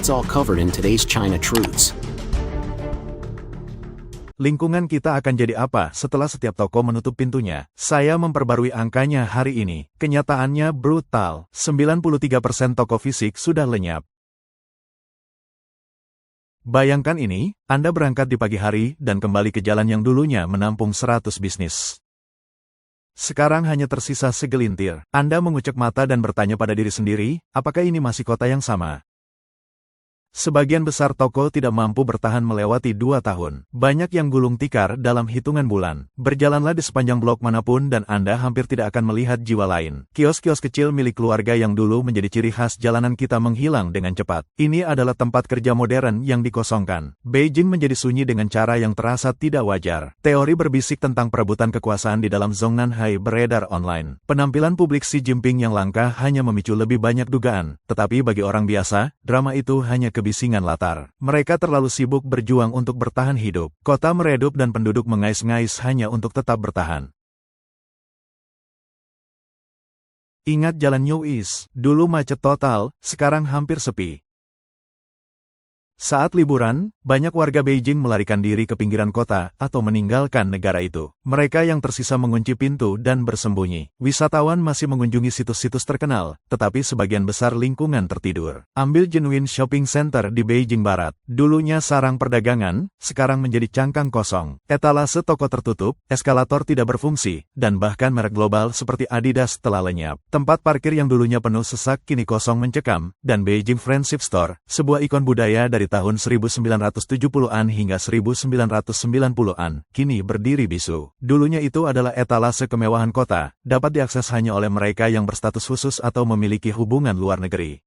It's all covered in today's China Truths. Lingkungan kita akan jadi apa setelah setiap toko menutup pintunya? Saya memperbarui angkanya hari ini. Kenyataannya brutal. 93% toko fisik sudah lenyap. Bayangkan ini, Anda berangkat di pagi hari dan kembali ke jalan yang dulunya menampung 100 bisnis. Sekarang hanya tersisa segelintir. Anda mengucek mata dan bertanya pada diri sendiri, apakah ini masih kota yang sama? Sebagian besar toko tidak mampu bertahan melewati 2 tahun. Banyak yang gulung tikar dalam hitungan bulan. Berjalanlah di sepanjang blok manapun dan Anda hampir tidak akan melihat jiwa lain. Kios-kios kecil milik keluarga yang dulu menjadi ciri khas jalanan kita menghilang dengan cepat. Ini adalah tempat kerja modern yang dikosongkan. Beijing menjadi sunyi dengan cara yang terasa tidak wajar. Teori berbisik tentang perebutan kekuasaan di dalam Zongnanhai beredar online. Penampilan publik Xi Jinping yang langka hanya memicu lebih banyak dugaan. Tetapi bagi orang biasa, drama itu hanya kebisingan latar. Mereka terlalu sibuk berjuang untuk bertahan hidup. Kota meredup dan penduduk mengais-ngais hanya untuk tetap bertahan. Ingat jalan New East, dulu macet total, sekarang hampir sepi. Saat liburan, banyak warga Beijing melarikan diri ke pinggiran kota atau meninggalkan negara itu. Mereka yang tersisa mengunci pintu dan bersembunyi. Wisatawan masih mengunjungi situs-situs terkenal, tetapi sebagian besar lingkungan tertidur. Ambil Genuine Shopping Center di Beijing Barat. Dulunya sarang perdagangan, sekarang menjadi cangkang kosong. Etalase toko tertutup, eskalator tidak berfungsi, dan bahkan merek global seperti Adidas telah lenyap. Tempat parkir yang dulunya penuh sesak kini kosong mencekam, dan Beijing Friendship Store, sebuah ikon budaya dari tahun 1970-an hingga 1990-an, kini berdiri bisu. Dulunya itu adalah etalase kemewahan kota, dapat diakses hanya oleh mereka yang berstatus khusus atau memiliki hubungan luar negeri.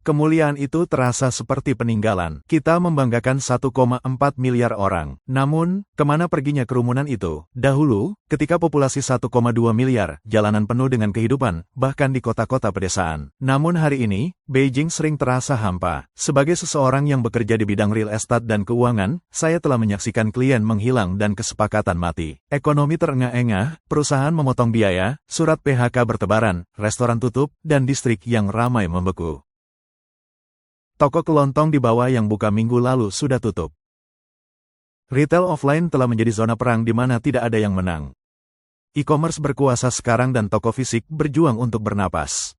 Kemuliaan itu terasa seperti peninggalan. Kita membanggakan 1,4 miliar orang. Namun, kemana perginya kerumunan itu? Dahulu, ketika populasi 1,2 miliar, jalanan penuh dengan kehidupan, bahkan di kota-kota pedesaan. Namun hari ini, Beijing sering terasa hampa. Sebagai seseorang yang bekerja di bidang real estate dan keuangan, saya telah menyaksikan klien menghilang dan kesepakatan mati. Ekonomi terengah-engah, perusahaan memotong biaya, surat PHK bertebaran, restoran tutup, dan distrik yang ramai membeku. Toko kelontong di bawah yang buka minggu lalu sudah tutup. Retail offline telah menjadi zona perang di mana tidak ada yang menang. E-commerce berkuasa sekarang dan toko fisik berjuang untuk bernapas.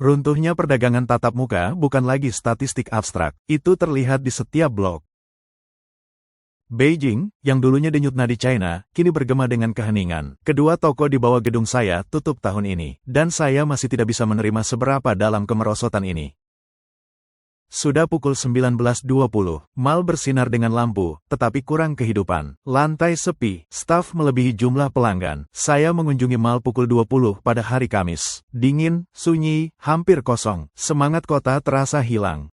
Runtuhnya perdagangan tatap muka bukan lagi statistik abstrak. Itu terlihat di setiap blok. Beijing, yang dulunya denyut nadi China, kini bergema dengan keheningan. Kedua toko di bawah gedung saya tutup tahun ini. Dan saya masih tidak bisa menerima seberapa dalam kemerosotan ini. Sudah pukul 19.20, mal bersinar dengan lampu, tetapi kurang kehidupan. Lantai sepi, staf melebihi jumlah pelanggan. Saya mengunjungi mal pukul 20 pada hari Kamis. Dingin, sunyi, hampir kosong. Semangat kota terasa hilang.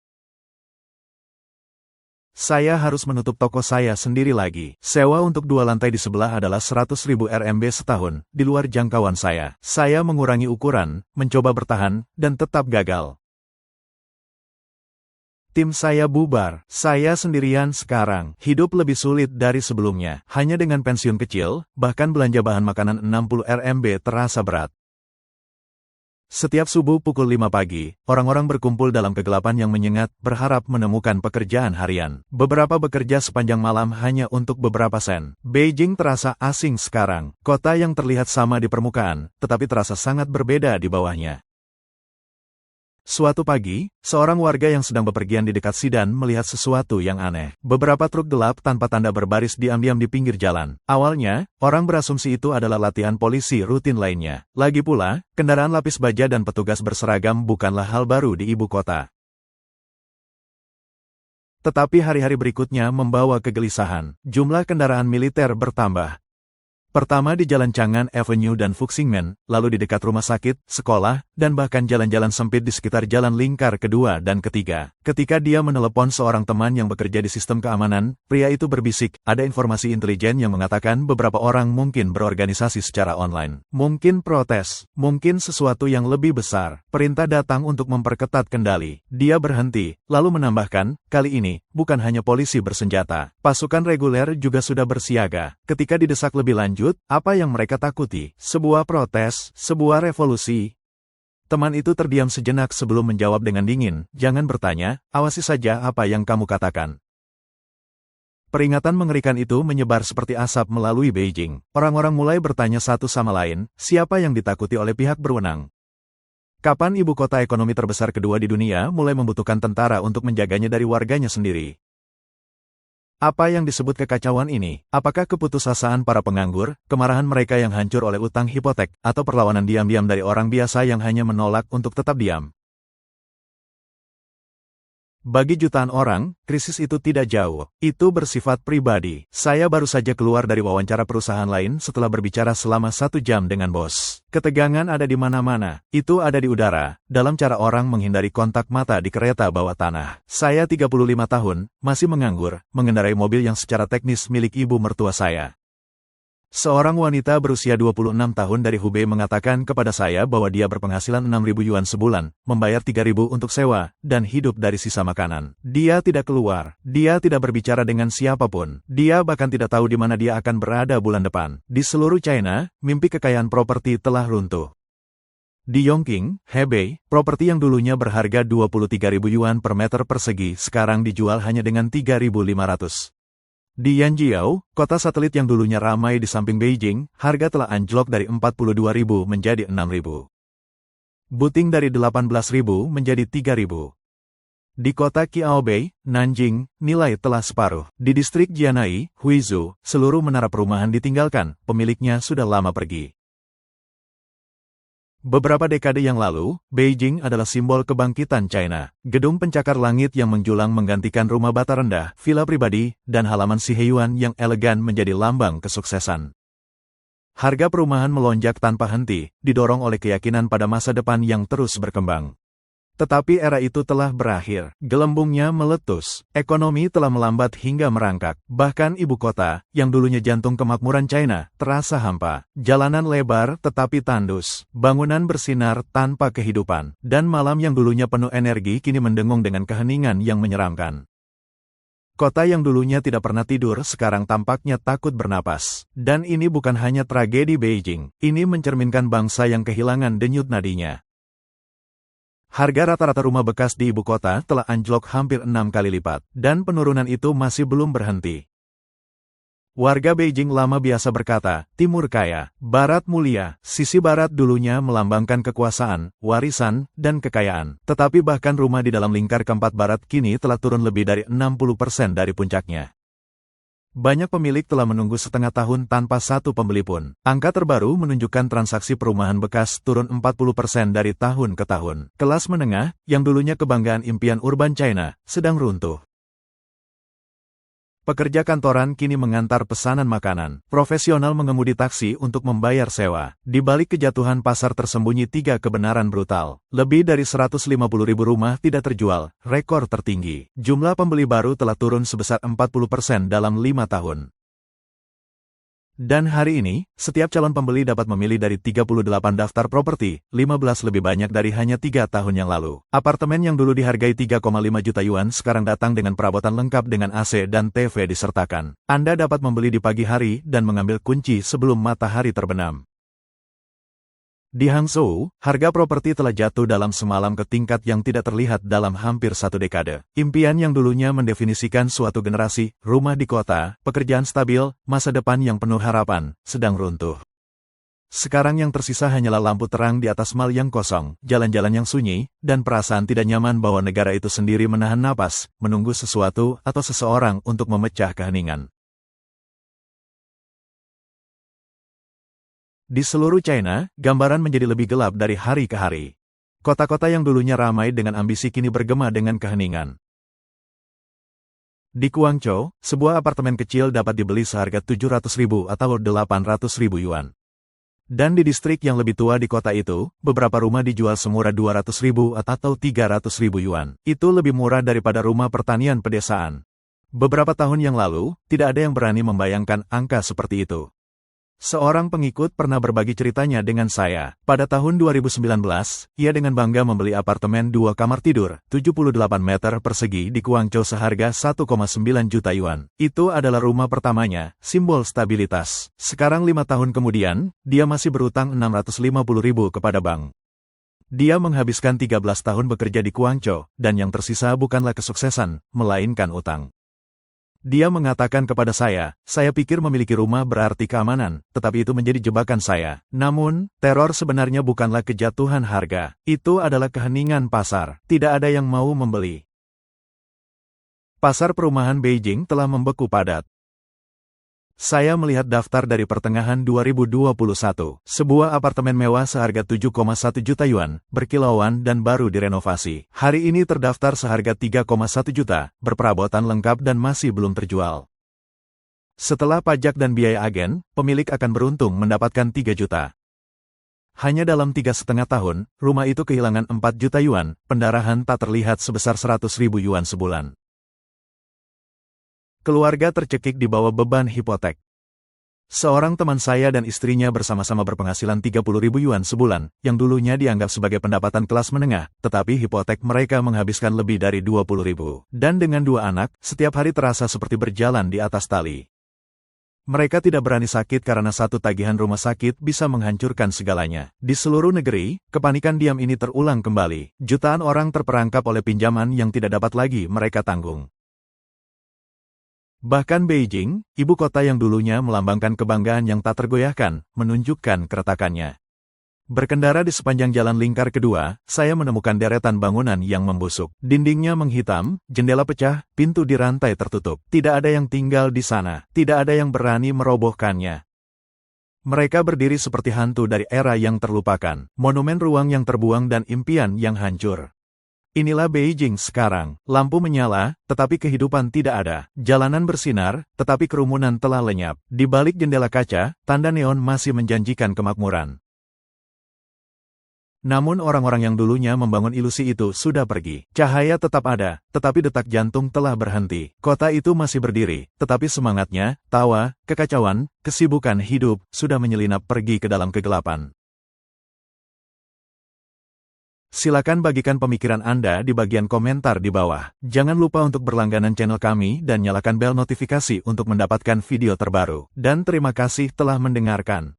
Saya harus menutup toko saya sendiri lagi. Sewa untuk 2 lantai di sebelah adalah 100.000 RMB setahun, di luar jangkauan saya. Saya mengurangi ukuran, mencoba bertahan, dan tetap gagal. Tim saya bubar. Saya sendirian sekarang. Hidup lebih sulit dari sebelumnya. Hanya dengan pensiun kecil, bahkan belanja bahan makanan 60 RMB terasa berat. Setiap subuh pukul 5 pagi, orang-orang berkumpul dalam kegelapan yang menyengat, berharap menemukan pekerjaan harian. Beberapa bekerja sepanjang malam hanya untuk beberapa sen. Beijing terasa asing sekarang. Kota yang terlihat sama di permukaan, tetapi terasa sangat berbeda di bawahnya. Suatu pagi, seorang warga yang sedang bepergian di dekat Sidan melihat sesuatu yang aneh. Beberapa truk gelap tanpa tanda berbaris diam-diam di pinggir jalan. Awalnya, orang berasumsi itu adalah latihan polisi rutin lainnya. Lagi pula, kendaraan lapis baja dan petugas berseragam bukanlah hal baru di ibu kota. Tetapi hari-hari berikutnya membawa kegelisahan. Jumlah kendaraan militer bertambah. Pertama di Jalan Chang'an Avenue dan Fuxingmen, lalu di dekat rumah sakit, sekolah, dan bahkan jalan-jalan sempit di sekitar jalan lingkar kedua dan ketiga. Ketika dia menelepon seorang teman yang bekerja di sistem keamanan, pria itu berbisik, ada informasi intelijen yang mengatakan beberapa orang mungkin berorganisasi secara online. Mungkin protes, mungkin sesuatu yang lebih besar. Perintah datang untuk memperketat kendali. Dia berhenti, lalu menambahkan, kali ini, bukan hanya polisi bersenjata. Pasukan reguler juga sudah bersiaga. Ketika didesak lebih lanjut, apa yang mereka takuti? Sebuah protes, sebuah revolusi. Teman itu terdiam sejenak sebelum menjawab dengan dingin, "Jangan bertanya, awasi saja apa yang kamu katakan." Peringatan mengerikan itu menyebar seperti asap melalui Beijing. Orang-orang mulai bertanya satu sama lain, siapa yang ditakuti oleh pihak berwenang? Kapan ibu kota ekonomi terbesar kedua di dunia mulai membutuhkan tentara untuk menjaganya dari warganya sendiri? Apa yang disebut kekacauan ini? Apakah keputusasaan para penganggur, kemarahan mereka yang hancur oleh utang hipotek, atau perlawanan diam-diam dari orang biasa yang hanya menolak untuk tetap diam? Bagi jutaan orang, krisis itu tidak jauh. Itu bersifat pribadi. Saya baru saja keluar dari wawancara perusahaan lain setelah berbicara selama 1 jam dengan bos. Ketegangan ada di mana-mana. Itu ada di udara, dalam cara orang menghindari kontak mata di kereta bawah tanah. Saya 35 tahun, masih menganggur, mengendarai mobil yang secara teknis milik ibu mertua saya. Seorang wanita berusia 26 tahun dari Hubei mengatakan kepada saya bahwa dia berpenghasilan 6.000 yuan sebulan, membayar 3.000 untuk sewa, dan hidup dari sisa makanan. Dia tidak keluar, dia tidak berbicara dengan siapapun, dia bahkan tidak tahu di mana dia akan berada bulan depan. Di seluruh China, mimpi kekayaan properti telah runtuh. Di Yongqing, Hebei, properti yang dulunya berharga 23.000 yuan per meter persegi sekarang dijual hanya dengan 3.500. Di Yanjiao, kota satelit yang dulunya ramai di samping Beijing, harga telah anjlok dari 42.000 menjadi 6.000. Buting dari 18.000 menjadi 3.000. Di kota Qiaobei, Nanjing, nilai telah separuh. Di distrik Jianai, Huizhou, seluruh menara perumahan ditinggalkan, pemiliknya sudah lama pergi. Beberapa dekade yang lalu, Beijing adalah simbol kebangkitan China. Gedung pencakar langit yang menjulang menggantikan rumah bata rendah, villa pribadi, dan halaman si Heiyuan yang elegan menjadi lambang kesuksesan. Harga perumahan melonjak tanpa henti, didorong oleh keyakinan pada masa depan yang terus berkembang. Tetapi era itu telah berakhir. Gelembungnya meletus. Ekonomi telah melambat hingga merangkak. Bahkan ibu kota, yang dulunya jantung kemakmuran China, terasa hampa. Jalanan lebar tetapi tandus. Bangunan bersinar tanpa kehidupan. Dan malam yang dulunya penuh energi kini mendengung dengan keheningan yang menyeramkan. Kota yang dulunya tidak pernah tidur sekarang tampaknya takut bernapas. Dan ini bukan hanya tragedi Beijing. Ini mencerminkan bangsa yang kehilangan denyut nadinya. Harga rata-rata rumah bekas di ibu kota telah anjlok hampir 6 kali lipat, dan penurunan itu masih belum berhenti. Warga Beijing lama biasa berkata, Timur kaya, Barat mulia. Sisi Barat dulunya melambangkan kekuasaan, warisan, dan kekayaan. Tetapi bahkan rumah di dalam lingkar keempat Barat kini telah turun lebih dari 60% dari puncaknya. Banyak pemilik telah menunggu setengah tahun tanpa satu pembeli pun. Angka terbaru menunjukkan transaksi perumahan bekas turun 40% dari tahun ke tahun. Kelas menengah, yang dulunya kebanggaan impian urban China, sedang runtuh. Pekerja kantoran kini mengantar pesanan makanan. Profesional mengemudi taksi untuk membayar sewa. Di balik kejatuhan pasar tersembunyi 3 kebenaran brutal. Lebih dari 150.000 rumah tidak terjual, rekor tertinggi. Jumlah pembeli baru telah turun sebesar 40% dalam 5 tahun. Dan hari ini, setiap calon pembeli dapat memilih dari 38 daftar properti, 15 lebih banyak dari hanya 3 tahun yang lalu. Apartemen yang dulu dihargai 3,5 juta yuan sekarang datang dengan perabotan lengkap dengan AC dan TV disertakan. Anda dapat membeli di pagi hari dan mengambil kunci sebelum matahari terbenam. Di Hangzhou, harga properti telah jatuh dalam semalam ke tingkat yang tidak terlihat dalam hampir 1 dekade. Impian yang dulunya mendefinisikan suatu generasi, rumah di kota, pekerjaan stabil, masa depan yang penuh harapan, sedang runtuh. Sekarang yang tersisa hanyalah lampu terang di atas mal yang kosong, jalan-jalan yang sunyi, dan perasaan tidak nyaman bahwa negara itu sendiri menahan napas, menunggu sesuatu atau seseorang untuk memecah keheningan. Di seluruh China, gambaran menjadi lebih gelap dari hari ke hari. Kota-kota yang dulunya ramai dengan ambisi kini bergema dengan keheningan. Di Guangzhou, sebuah apartemen kecil dapat dibeli seharga 700.000 atau 800.000 yuan. Dan di distrik yang lebih tua di kota itu, beberapa rumah dijual semurah 200.000 atau 300.000 yuan. Itu lebih murah daripada rumah pertanian pedesaan. Beberapa tahun yang lalu, tidak ada yang berani membayangkan angka seperti itu. Seorang pengikut pernah berbagi ceritanya dengan saya. Pada tahun 2019, ia dengan bangga membeli apartemen 2 kamar tidur, 78 meter persegi di Guangzhou seharga 1,9 juta yuan. Itu adalah rumah pertamanya, simbol stabilitas. Sekarang 5 tahun kemudian, dia masih berutang 650.000 kepada bank. Dia menghabiskan 13 tahun bekerja di Guangzhou, dan yang tersisa bukanlah kesuksesan, melainkan utang. Dia mengatakan kepada saya pikir memiliki rumah berarti keamanan, tetapi itu menjadi jebakan saya. Namun, teror sebenarnya bukanlah kejatuhan harga. Itu adalah keheningan pasar. Tidak ada yang mau membeli. Pasar perumahan Beijing telah membeku padat. Saya melihat daftar dari pertengahan 2021. Sebuah apartemen mewah seharga 7,1 juta yuan, berkilauan dan baru direnovasi. Hari ini terdaftar seharga 3,1 juta, berperabotan lengkap dan masih belum terjual. Setelah pajak dan biaya agen, pemilik akan beruntung mendapatkan 3 juta. Hanya dalam 3,5 tahun, rumah itu kehilangan 4 juta yuan, pendarahan tak terlihat sebesar 100.000 yuan sebulan. Keluarga tercekik di bawah beban hipotek. Seorang teman saya dan istrinya bersama-sama berpenghasilan 30.000 yuan sebulan, yang dulunya dianggap sebagai pendapatan kelas menengah, tetapi hipotek mereka menghabiskan lebih dari 20.000. Dan dengan 2 anak, setiap hari terasa seperti berjalan di atas tali. Mereka tidak berani sakit karena satu tagihan rumah sakit bisa menghancurkan segalanya. Di seluruh negeri, kepanikan diam ini terulang kembali. Jutaan orang terperangkap oleh pinjaman yang tidak dapat lagi mereka tanggung. Bahkan Beijing, ibu kota yang dulunya melambangkan kebanggaan yang tak tergoyahkan, menunjukkan keretakannya. Berkendara di sepanjang jalan lingkar kedua, saya menemukan deretan bangunan yang membusuk. Dindingnya menghitam, jendela pecah, pintu di rantai tertutup. Tidak ada yang tinggal di sana, tidak ada yang berani merobohkannya. Mereka berdiri seperti hantu dari era yang terlupakan, monumen ruang yang terbuang dan impian yang hancur. Inilah Beijing sekarang. Lampu menyala, tetapi kehidupan tidak ada. Jalanan bersinar, tetapi kerumunan telah lenyap. Di balik jendela kaca, tanda neon masih menjanjikan kemakmuran. Namun orang-orang yang dulunya membangun ilusi itu sudah pergi. Cahaya tetap ada, tetapi detak jantung telah berhenti. Kota itu masih berdiri, tetapi semangatnya, tawa, kekacauan, kesibukan hidup, sudah menyelinap pergi ke dalam kegelapan. Silakan bagikan pemikiran Anda di bagian komentar di bawah. Jangan lupa untuk berlangganan channel kami dan nyalakan bel notifikasi untuk mendapatkan video terbaru. Dan terima kasih telah mendengarkan.